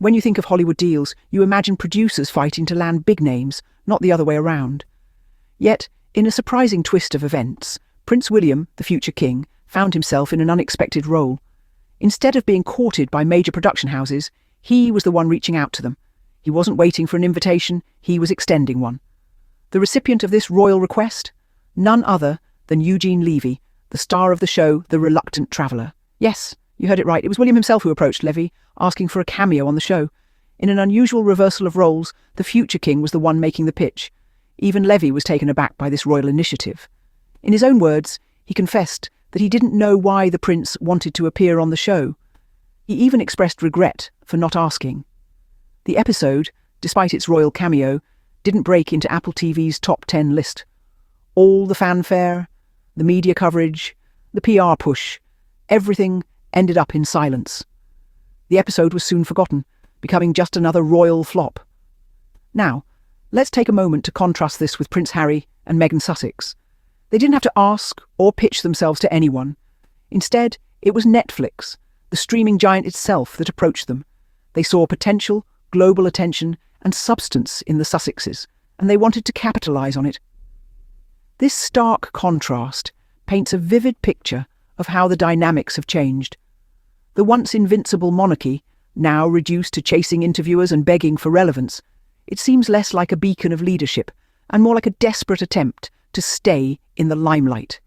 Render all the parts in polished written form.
When you think of Hollywood deals, you imagine producers fighting to land big names, not the other way around. Yet, in a surprising twist of events, Prince William, the future king, found himself in an unexpected role. Instead of being courted by major production houses, he was the one reaching out to them. He wasn't waiting for an invitation, he was extending one. The recipient of this royal request? None other than Eugene Levy, the star of the show The Reluctant Traveller. Yes, you heard it right, it was William himself who approached Levy, asking for a cameo on the show. In an unusual reversal of roles, the future king was the one making the pitch. Even Levy was taken aback by this royal initiative. In his own words, he confessed that he didn't know why the prince wanted to appear on the show. He even expressed regret for not asking. The episode, despite its royal cameo, didn't break into Apple TV's top 10 list. All the fanfare, the media coverage, the PR push, everything ended up in silence. The episode was soon forgotten, becoming just another royal flop. Now, let's take a moment to contrast this with Prince Harry and Meghan Sussex. They didn't have to ask or pitch themselves to anyone. Instead, it was Netflix, the streaming giant itself, that approached them. They saw potential, global attention, and substance in the Sussexes, and they wanted to capitalize on it. This stark contrast paints a vivid picture of how the dynamics have changed. The once invincible monarchy, now reduced to chasing interviewers and begging for relevance, it seems less like a beacon of leadership and more like a desperate attempt to stay in the limelight.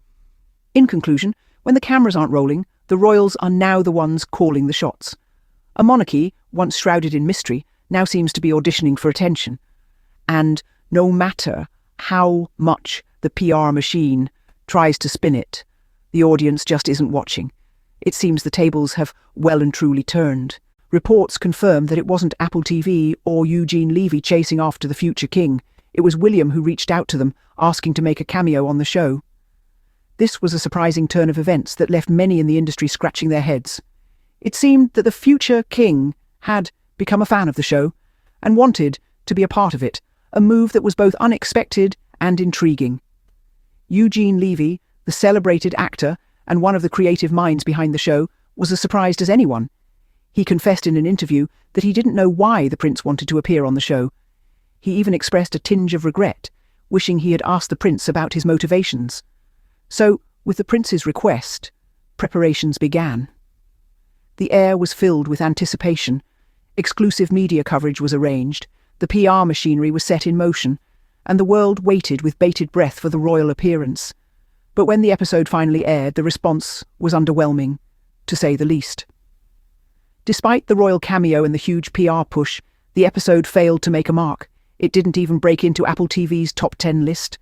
In conclusion, when the cameras aren't rolling, the royals are now the ones calling the shots. A monarchy, once shrouded in mystery, now seems to be auditioning for attention. And no matter how much the PR machine tries to spin it, the audience just isn't watching. It seems the tables have well and truly turned. Reports confirm that it wasn't Apple TV or Eugene Levy chasing after the future king. It was William who reached out to them, asking to make a cameo on the show. This was a surprising turn of events that left many in the industry scratching their heads. It seemed that the future king had become a fan of the show and wanted to be a part of it, a move that was both unexpected and intriguing. Eugene Levy, the celebrated actor and one of the creative minds behind the show, was as surprised as anyone. He confessed in an interview that he didn't know why the prince wanted to appear on the show. He even expressed a tinge of regret, wishing he had asked the prince about his motivations. So, with the prince's request, preparations began. The air was filled with anticipation. Exclusive media coverage was arranged, the PR machinery was set in motion, and the world waited with bated breath for the royal appearance. But when the episode finally aired, the response was underwhelming, to say the least. Despite the royal cameo and the huge PR push, the episode failed to make a mark. It didn't even break into Apple TV's top 10 list.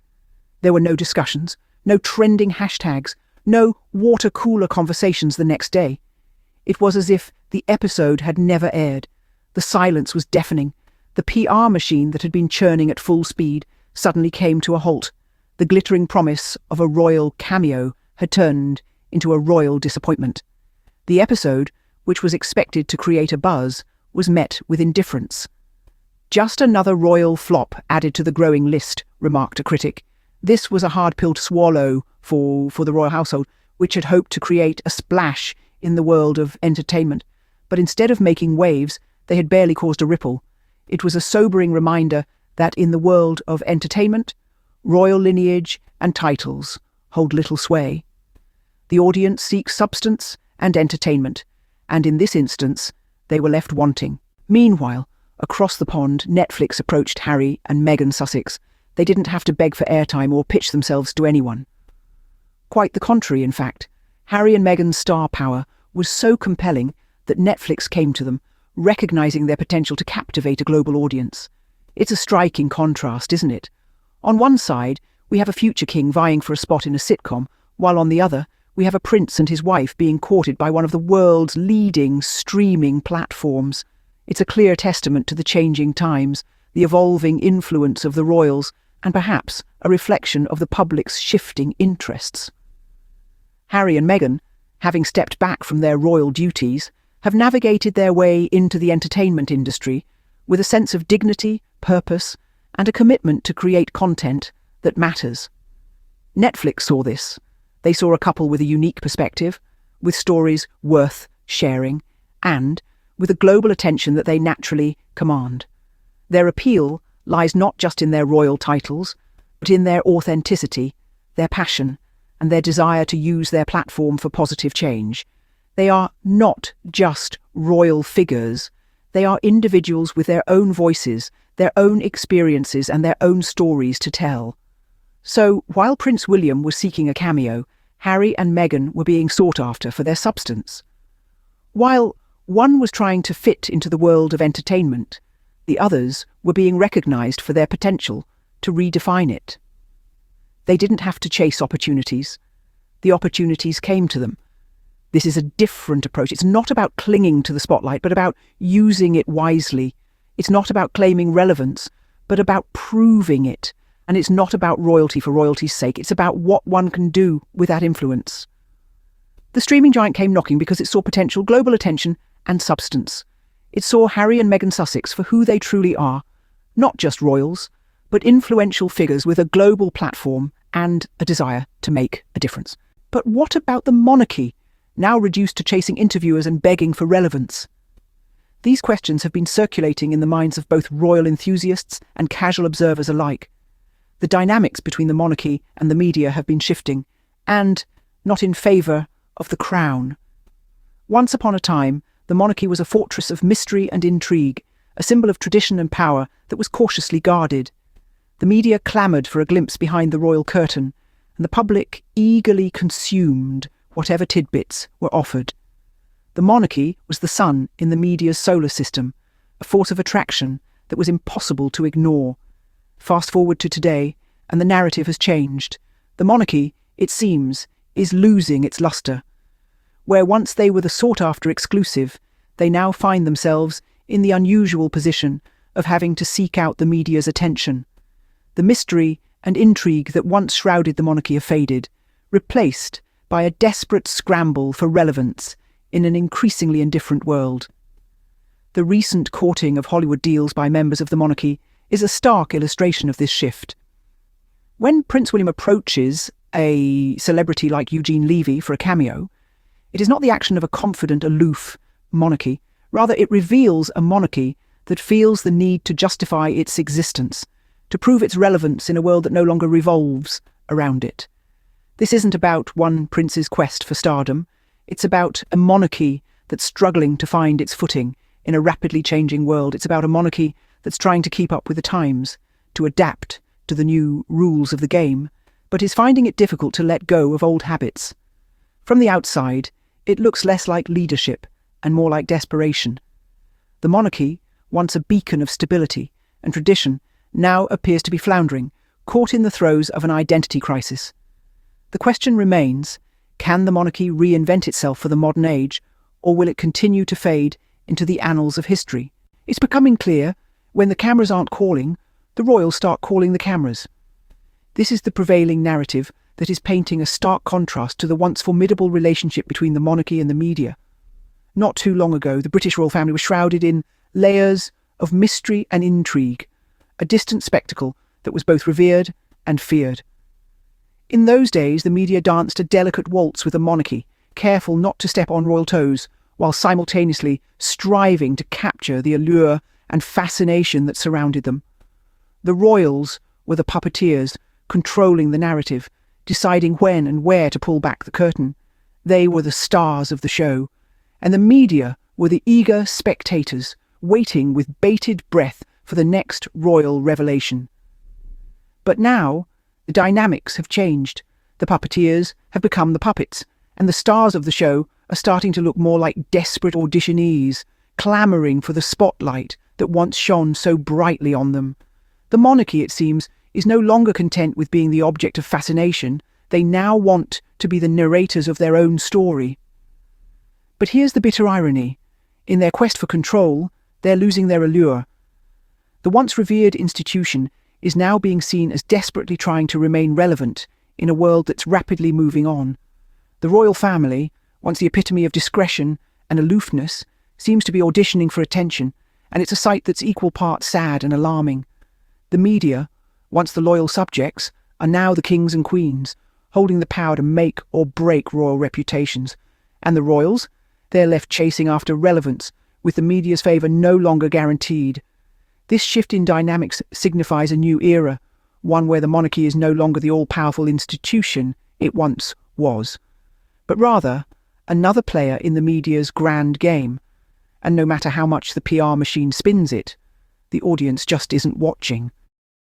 There were no discussions, no trending hashtags, no water cooler conversations the next day. It was as if the episode had never aired. The silence was deafening. The PR machine that had been churning at full speed suddenly came to a halt. The glittering promise of a royal cameo had turned into a royal disappointment. The episode, which was expected to create a buzz, was met with indifference. "Just another royal flop added to the growing list," remarked a critic. This was a hard pill to swallow for the royal household, which had hoped to create a splash in the world of entertainment. But instead of making waves, they had barely caused a ripple. It was a sobering reminder that in the world of entertainment, royal lineage and titles hold little sway. The audience seeks substance and entertainment, and in this instance, they were left wanting. Meanwhile, across the pond, Netflix approached Harry and Meghan Sussex. They didn't have to beg for airtime or pitch themselves to anyone. Quite the contrary, in fact. Harry and Meghan's star power was so compelling that Netflix came to them, recognizing their potential to captivate a global audience. It's a striking contrast, isn't it? On one side, we have a future king vying for a spot in a sitcom, while on the other, we have a prince and his wife being courted by one of the world's leading streaming platforms. It's a clear testament to the changing times, the evolving influence of the royals, and perhaps a reflection of the public's shifting interests. Harry and Meghan, having stepped back from their royal duties, have navigated their way into the entertainment industry with a sense of dignity, purpose, and a commitment to create content that matters. Netflix saw this. They saw a couple with a unique perspective, with stories worth sharing, and with a global attention that they naturally command. Their appeal lies not just in their royal titles, but in their authenticity, their passion, and their desire to use their platform for positive change. They are not just royal figures. They are individuals with their own voices, their own experiences, and their own stories to tell. So, while Prince William was seeking a cameo, Harry and Meghan were being sought after for their substance. While one was trying to fit into the world of entertainment, the others were being recognised for their potential to redefine it. They didn't have to chase opportunities. The opportunities came to them. This is a different approach. It's not about clinging to the spotlight, but about using it wisely. It's not about claiming relevance, but about proving it. And it's not about royalty for royalty's sake. It's about what one can do with that influence. The streaming giant came knocking because it saw potential, global attention, and substance. It saw Harry and Meghan Sussex for who they truly are, not just royals, but influential figures with a global platform and a desire to make a difference. But what about the monarchy, now reduced to chasing interviewers and begging for relevance? These questions have been circulating in the minds of both royal enthusiasts and casual observers alike. The dynamics between the monarchy and the media have been shifting, and not in favour of the crown. Once upon a time, the monarchy was a fortress of mystery and intrigue, a symbol of tradition and power that was cautiously guarded. The media clamoured for a glimpse behind the royal curtain, and the public eagerly consumed whatever tidbits were offered. The monarchy was the sun in the media's solar system, a force of attraction that was impossible to ignore. Fast forward to today, and the narrative has changed. The monarchy, it seems, is losing its lustre. Where once they were the sought-after exclusive, they now find themselves in the unusual position of having to seek out the media's attention. The mystery and intrigue that once shrouded the monarchy have faded, replaced by a desperate scramble for relevance in an increasingly indifferent world. The recent courting of Hollywood deals by members of the monarchy is a stark illustration of this shift. When Prince William approaches a celebrity like Eugene Levy for a cameo, it is not the action of a confident, aloof monarchy. Rather, it reveals a monarchy that feels the need to justify its existence, to prove its relevance in a world that no longer revolves around it. This isn't about one prince's quest for stardom. It's about a monarchy that's struggling to find its footing in a rapidly changing world. It's about a monarchy that's trying to keep up with the times, to adapt to the new rules of the game, but is finding it difficult to let go of old habits. From the outside, it looks less like leadership and more like desperation. The monarchy, once a beacon of stability and tradition, now appears to be floundering, caught in the throes of an identity crisis. The question remains, can the monarchy reinvent itself for the modern age, or will it continue to fade into the annals of history? It's becoming clear, when the cameras aren't calling, the royals start calling the cameras. This is the prevailing narrative that is painting a stark contrast to the once formidable relationship between the monarchy and the media. Not too long ago, the British royal family was shrouded in layers of mystery and intrigue, a distant spectacle that was both revered and feared. In those days, the media danced a delicate waltz with the monarchy, careful not to step on royal toes, while simultaneously striving to capture the allure and fascination that surrounded them. The royals were the puppeteers, controlling the narrative, deciding when and where to pull back the curtain. They were the stars of the show, and the media were the eager spectators, waiting with bated breath for the next royal revelation. But now, the dynamics have changed. The puppeteers have become the puppets, and the stars of the show are starting to look more like desperate auditionees, clamouring for the spotlight that once shone so brightly on them. The monarchy, it seems, is no longer content with being the object of fascination. They now want to be the narrators of their own story. But here's the bitter irony. In their quest for control, they're losing their allure. The once revered institution is now being seen as desperately trying to remain relevant in a world that's rapidly moving on. The royal family, once the epitome of discretion and aloofness, seems to be auditioning for attention, and it's a sight that's equal parts sad and alarming. The media, once the loyal subjects, are now the kings and queens, holding the power to make or break royal reputations. And the royals, they're left chasing after relevance with the media's favour no longer guaranteed. This shift in dynamics signifies a new era, one where the monarchy is no longer the all-powerful institution it once was, but rather another player in the media's grand game. And no matter how much the PR machine spins it, the audience just isn't watching.